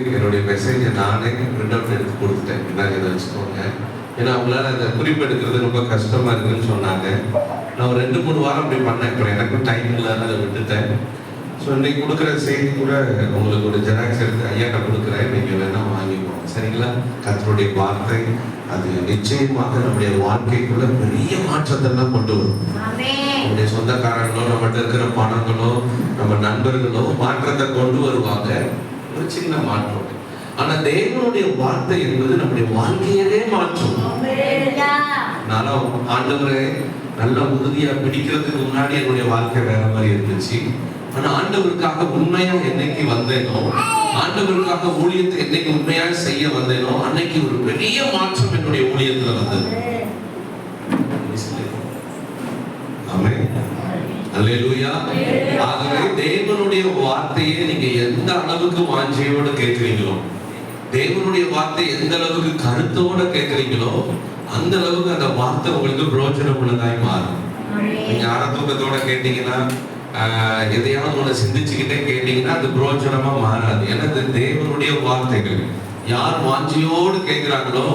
என்னுடைய மெசேஜை நானே பிரிண்ட் அவுட் எடுத்து கொடுத்துட்டேன். நான் இதை வச்சுக்கோங்க. ஏன்னா அவங்களால அந்த குறிப்பெடுக்கிறது ரொம்ப கஷ்டமா இருக்குன்னு சொன்னாங்க. நான் ஒரு 2-3 வாரம் அப்படி பண்ணேன். இப்போ எனக்கும் டைம் இல்லாத அதை விட்டுட்டேன். ஸோ இன்னைக்கு கொடுக்குற செய்தி கூட உங்களுக்கு ஒரு ஜெராக்ஸ் எடுத்து ஐயாட்ட கொடுக்குறேன். நீங்கள் வேணா வாங்கிக்கோங்க. சரிங்களா? கர்த்தருடைய வார்த்தை அது நிச்சயமாக நம்முடைய வாழ்க்கைக்குள்ள பெரிய மாற்றத்தெல்லாம் கொண்டு வரும். நம்முடைய சொந்தக்காரங்களோ, நம்மகிட்ட இருக்கிற பணங்களோ, நம்ம நண்பர்களோ மாற்றத்தை கொண்டு வருவாங்க. ஒரு சின்ன மாற்றம். ஆனா தேவனுடைய வார்த்தை என்பது நம்முடைய வாழ்க்கையவே மாற்றும். நானும் ஆண்டவரை நல்ல உறுதியா பிடிக்கிறதுக்கு முன்னாடி என்னுடைய வாழ்க்கை வேற மாதிரி இருந்துச்சு. ஆனா ஆண்டவருக்காக உண்மையா என்னைக்கு வந்தேனோ, ஆண்டவருக்காக ஊழியத்தை என்னைக்கு உண்மையா செய்ய வந்தேனோ, அன்னைக்கு ஒரு பெரிய மாற்றம் என்னுடைய ஊழியத்துல வந்தது. ஆமென். அல்லேலூயா. ஆகவே தேவனுடைய வார்த்தையை நீங்க எந்த அளவுக்கு வாஞ்சையோடு கேட்கிறீங்களோ, தேவனுடைய வார்த்தை எந்த அளவுக்கு கருத்தோட கேட்கிறீங்களோ, அந்த அளவுக்கு அந்த வார்த்தை உங்களுக்கு பிரயோஜனம் உள்ளதாய் மாறும். நீங்க ஆனந்தத்தோட கேட்டீங்கன்னா, எதையாவது ஒண்ணு சிந்திச்சுக்கிட்டே கேட்டீங்கன்னா அது பிரயோஜனமா மாறாது. ஏன்னா தேவனுடைய வார்த்தைகள் யார் வாஞ்சியோடு கேட்கிறாங்களோ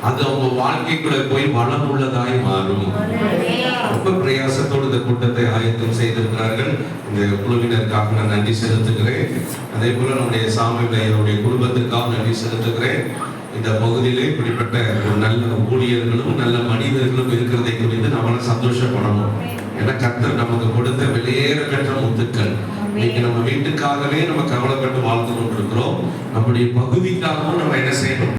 அது அவங்க வாழ்க்கைக்குள்ள போய் வளம் உள்ளதாய் மாறும். ரொம்ப பிரயாசத்தோடு இந்த கூட்டத்தை ஆயத்தம் செய்திருக்கிறார்கள். இந்த குழுவினருக்காக நான் நன்றி செலுத்துகிறேன். அதே போல நம்முடைய சாமியுடைய குடும்பத்திற்காக நன்றி செலுத்துகிறேன். இந்த பகுதியிலே இப்படிப்பட்ட ஒரு நல்ல ஊழியர்களும் நல்ல மனிதர்களும் இருக்கிறதை குறித்து நம்மளால சந்தோஷப்படணும். ஏன்னா கர்த்தர் நமக்கு கொடுத்த வெளியேற பெற்ற முத்துக்கள். இன்னைக்கு நம்ம வீட்டுக்காகவே நம்ம கவலைப்பட்டு வாழ்ந்து கொண்டிருக்கிறோம். நம்முடைய பகுதிக்காகவும் நம்ம என்ன செய்யணும்?